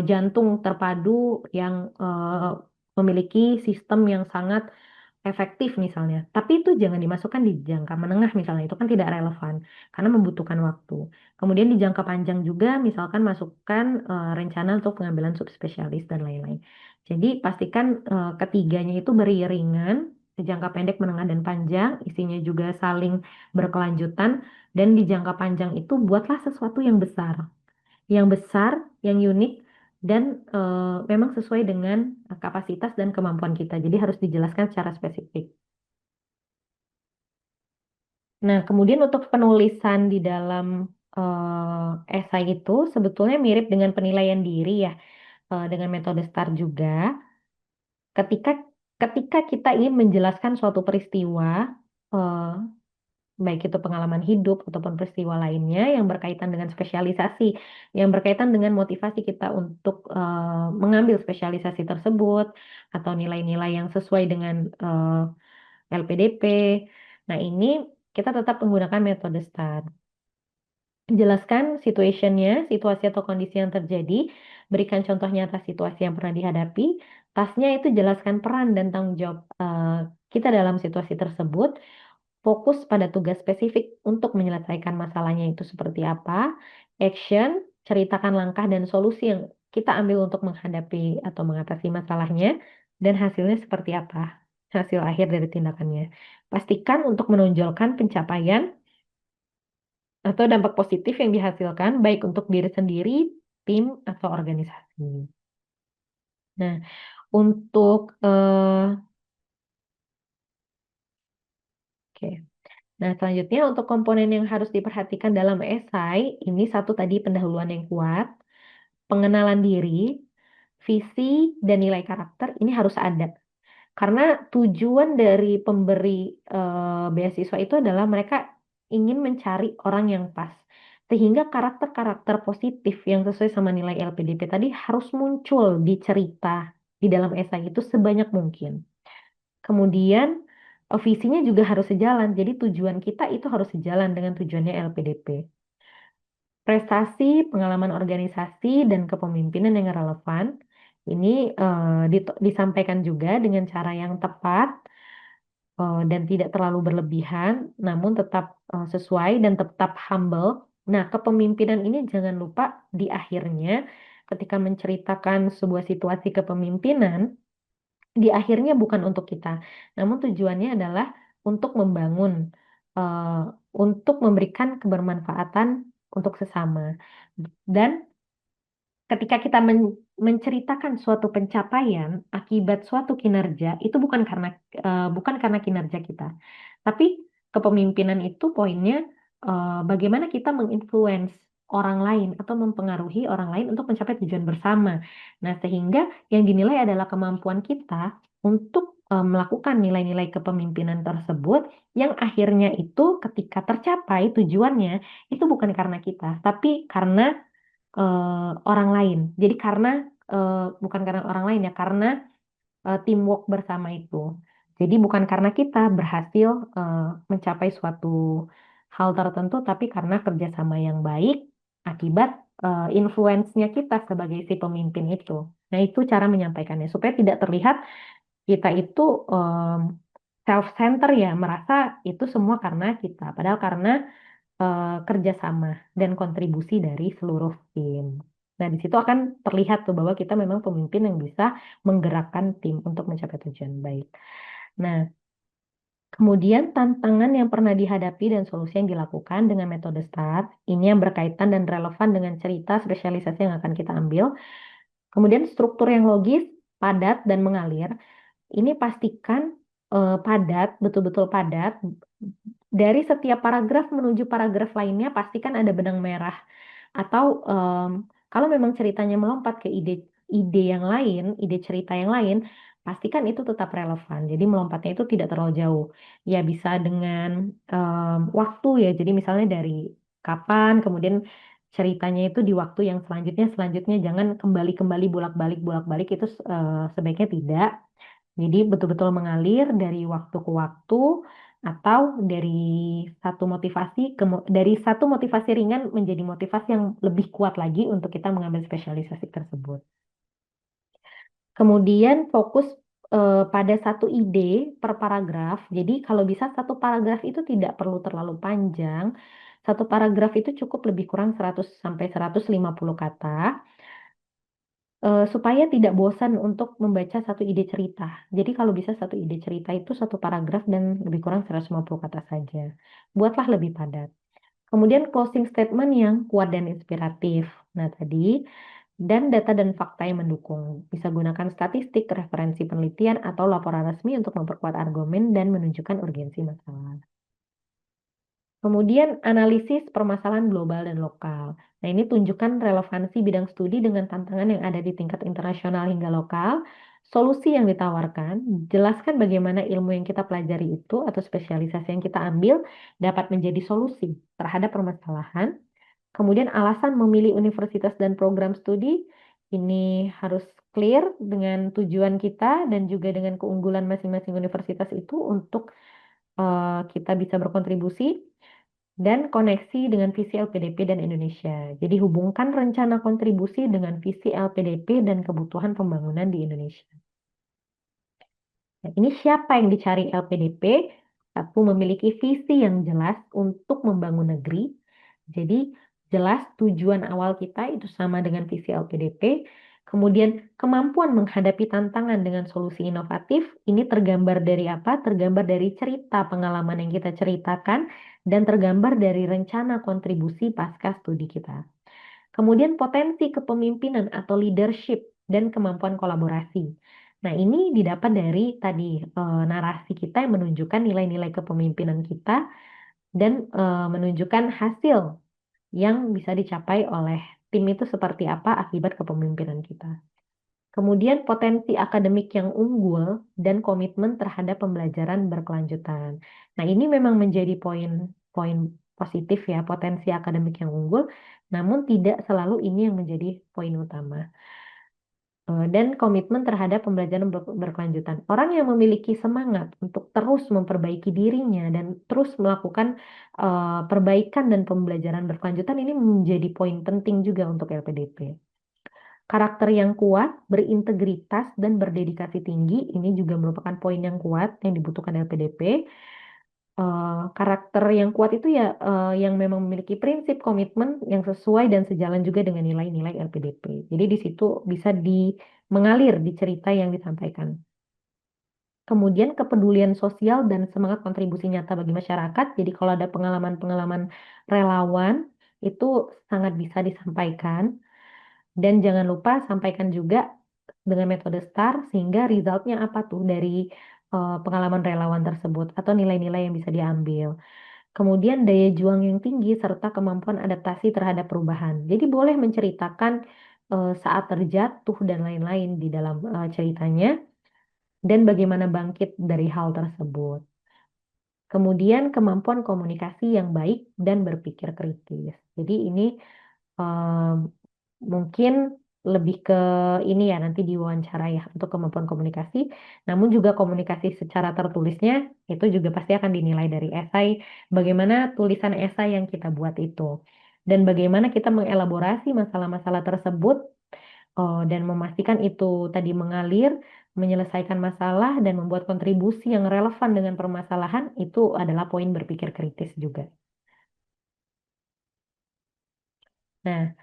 jantung terpadu yang memiliki sistem yang sangat efektif misalnya. Tapi itu jangan dimasukkan di jangka menengah misalnya, itu kan tidak relevan karena membutuhkan waktu. Kemudian di jangka panjang juga misalkan masukkan rencana untuk pengambilan subspesialis dan lain-lain. Jadi pastikan ketiganya itu beriringan, jangka pendek, menengah, dan panjang, isinya juga saling berkelanjutan, dan di jangka panjang itu buatlah sesuatu yang besar, yang unik, dan memang sesuai dengan kapasitas dan kemampuan kita. Jadi harus dijelaskan secara spesifik. Nah, kemudian untuk penulisan di dalam esai itu sebetulnya mirip dengan penilaian diri ya, dengan metode STAR juga. Ketika ketika kita ingin menjelaskan suatu peristiwa, eh, baik itu pengalaman hidup ataupun peristiwa lainnya yang berkaitan dengan spesialisasi, yang berkaitan dengan motivasi kita untuk mengambil spesialisasi tersebut, atau nilai-nilai yang sesuai dengan LPDP. Nah, ini kita tetap menggunakan metode STAR. Jelaskan situationnya, situasi atau kondisi yang terjadi, berikan contoh nyata situasi yang pernah dihadapi. Tasnya itu jelaskan peran dan tanggung jawab kita dalam situasi tersebut. Fokus pada tugas spesifik untuk menyelesaikan masalahnya itu seperti apa. Action, ceritakan langkah dan solusi yang kita ambil untuk menghadapi atau mengatasi masalahnya. Dan hasilnya seperti apa? Hasil akhir dari tindakannya. Pastikan untuk menonjolkan pencapaian atau dampak positif yang dihasilkan baik untuk diri sendiri, tim, atau organisasi. Nah, untuk oke. Nah, selanjutnya untuk komponen yang harus diperhatikan dalam esai, ini satu tadi pendahuluan yang kuat, pengenalan diri, visi, dan nilai karakter ini harus ada. Karena tujuan dari pemberi beasiswa itu adalah mereka ingin mencari orang yang pas. Sehingga karakter-karakter positif yang sesuai sama nilai LPDP tadi harus muncul di cerita di dalam esai itu sebanyak mungkin. Kemudian visinya juga harus sejalan. Jadi tujuan kita itu harus sejalan dengan tujuannya LPDP. Prestasi, pengalaman organisasi, dan kepemimpinan yang relevan ini disampaikan juga dengan cara yang tepat dan tidak terlalu berlebihan, namun tetap sesuai dan tetap humble. Nah, kepemimpinan ini jangan lupa di akhirnya ketika menceritakan sebuah situasi kepemimpinan, di akhirnya bukan untuk kita, namun tujuannya adalah untuk membangun, eh, untuk memberikan kebermanfaatan untuk sesama. Dan ketika kita menceritakan suatu pencapaian akibat suatu kinerja itu bukan karena kinerja kita, tapi kepemimpinan itu poinnya bagaimana kita menginfluence orang lain atau mempengaruhi orang lain untuk mencapai tujuan bersama. Nah, sehingga yang dinilai adalah kemampuan kita untuk melakukan nilai-nilai kepemimpinan tersebut yang akhirnya itu ketika tercapai tujuannya itu bukan karena kita, tapi karena orang lain. Jadi karena bukan karena orang lain ya, karena teamwork bersama itu. Jadi bukan karena kita berhasil mencapai suatu hal tertentu, tapi karena kerjasama yang baik akibat influence-nya kita sebagai si pemimpin itu. Nah, itu cara menyampaikannya supaya tidak terlihat kita itu self-center ya, merasa itu semua karena kita. Padahal karena kerjasama dan kontribusi dari seluruh tim. Nah, di situ akan terlihat tuh bahwa kita memang pemimpin yang bisa menggerakkan tim untuk mencapai tujuan baik. Nah, kemudian tantangan yang pernah dihadapi dan solusi yang dilakukan dengan metode START, ini yang berkaitan dan relevan dengan cerita spesialisasi yang akan kita ambil. Kemudian struktur yang logis, padat, dan mengalir. Ini pastikan padat, betul-betul padat. Dari setiap paragraf menuju paragraf lainnya, pastikan ada benang merah. Atau kalau memang ceritanya melompat ke ide yang lain, ide cerita yang lain, pastikan itu tetap relevan. Jadi melompatnya itu tidak terlalu jauh. Ya bisa dengan waktu ya. Jadi misalnya dari kapan, kemudian ceritanya itu di waktu yang selanjutnya jangan kembali-kembali bolak-balik itu sebaiknya tidak. Jadi betul-betul mengalir dari waktu ke waktu atau dari dari satu motivasi ringan menjadi motivasi yang lebih kuat lagi untuk kita mengambil spesialisasi tersebut. Kemudian fokus pada satu ide per paragraf. Jadi kalau bisa satu paragraf itu tidak perlu terlalu panjang. Satu paragraf itu cukup lebih kurang 100 sampai 150 kata supaya tidak bosan untuk membaca satu ide cerita. Jadi kalau bisa satu ide cerita itu satu paragraf dan lebih kurang 150 kata saja. Buatlah lebih padat. Kemudian closing statement yang kuat dan inspiratif. Nah, tadi dan data dan fakta yang mendukung. Bisa gunakan statistik, referensi penelitian, atau laporan resmi untuk memperkuat argumen dan menunjukkan urgensi masalah. Kemudian analisis permasalahan global dan lokal. Nah, ini tunjukkan relevansi bidang studi dengan tantangan yang ada di tingkat internasional hingga lokal, solusi yang ditawarkan, jelaskan bagaimana ilmu yang kita pelajari itu atau spesialisasi yang kita ambil dapat menjadi solusi terhadap permasalahan. Kemudian alasan memilih universitas dan program studi ini harus clear dengan tujuan kita dan juga dengan keunggulan masing-masing universitas itu untuk kita bisa berkontribusi. dan koneksi dengan visi LPDP dan Indonesia. Jadi hubungkan rencana kontribusi dengan visi LPDP dan kebutuhan pembangunan di Indonesia. Nah, ini siapa yang dicari LPDP? Satu, memiliki visi yang jelas untuk membangun negeri. Jadi jelas tujuan awal kita itu sama dengan visi LPDP. Kemudian kemampuan menghadapi tantangan dengan solusi inovatif. Ini tergambar dari apa? Tergambar dari cerita pengalaman yang kita ceritakan dan tergambar dari rencana kontribusi pasca studi kita. Kemudian potensi kepemimpinan atau leadership dan kemampuan kolaborasi. Nah, ini didapat dari tadi narasi kita yang menunjukkan nilai-nilai kepemimpinan kita dan menunjukkan hasil yang bisa dicapai oleh tim itu seperti apa akibat kepemimpinan kita. Kemudian potensi akademik yang unggul dan komitmen terhadap pembelajaran berkelanjutan. Nah, ini memang menjadi poin-poin positif ya, potensi akademik yang unggul, namun tidak selalu ini yang menjadi poin utama. Dan komitmen terhadap pembelajaran berkelanjutan. Orang yang memiliki semangat untuk terus memperbaiki dirinya dan terus melakukan perbaikan dan pembelajaran berkelanjutan ini menjadi poin penting juga untuk LPDP. Karakter yang kuat, berintegritas, dan berdedikasi tinggi, ini juga merupakan poin yang kuat yang dibutuhkan LPDP. Karakter yang kuat itu ya yang memang memiliki prinsip komitmen yang sesuai dan sejalan juga dengan nilai-nilai LPDP. Jadi di situ bisa mengalir di cerita yang disampaikan. Kemudian kepedulian sosial dan semangat kontribusi nyata bagi masyarakat. Jadi kalau ada pengalaman-pengalaman relawan itu sangat bisa disampaikan. Dan jangan lupa sampaikan juga dengan metode STAR sehingga resultnya apa tuh dari pengalaman relawan tersebut atau nilai-nilai yang bisa diambil. Kemudian daya juang yang tinggi serta kemampuan adaptasi terhadap perubahan. Jadi boleh menceritakan saat terjatuh dan lain-lain di dalam ceritanya dan bagaimana bangkit dari hal tersebut. Kemudian kemampuan komunikasi yang baik dan berpikir kritis. Jadi ini eh, mungkin lebih ke ini ya nanti diwawancara ya untuk kemampuan komunikasi, namun juga komunikasi secara tertulisnya itu juga pasti akan dinilai dari esai, bagaimana tulisan esai yang kita buat itu, dan bagaimana kita mengelaborasi masalah-masalah tersebut dan memastikan itu tadi mengalir, menyelesaikan masalah dan membuat kontribusi yang relevan dengan permasalahan itu adalah poin berpikir kritis juga. Nah,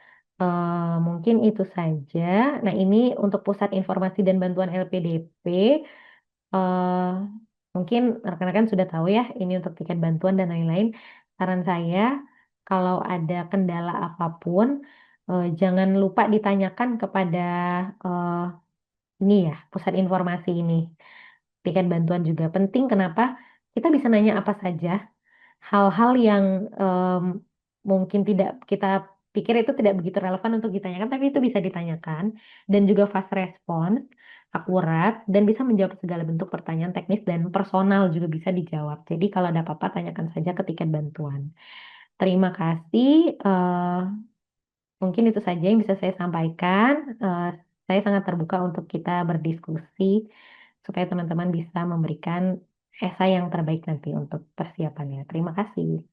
mungkin itu saja. Nah, ini untuk Pusat Informasi dan Bantuan LPDP. eh, Mungkin rekan-rekan sudah tahu ya, ini untuk tiket bantuan dan lain-lain. Saran saya, kalau ada kendala apapun, jangan lupa ditanyakan kepada eh, ini ya, Pusat Informasi ini. Tiket bantuan juga penting. Kenapa? Kita bisa nanya apa saja hal-hal yang mungkin tidak kita pikir itu tidak begitu relevan untuk ditanyakan, tapi itu bisa ditanyakan dan juga fast response, akurat, dan bisa menjawab segala bentuk pertanyaan teknis dan personal juga bisa dijawab. Jadi kalau ada apa-apa, tanyakan saja ke tiket bantuan. Terima kasih. Mungkin itu saja yang bisa saya sampaikan. Saya sangat terbuka untuk kita berdiskusi supaya teman-teman bisa memberikan esai yang terbaik nanti untuk persiapannya. Terima kasih.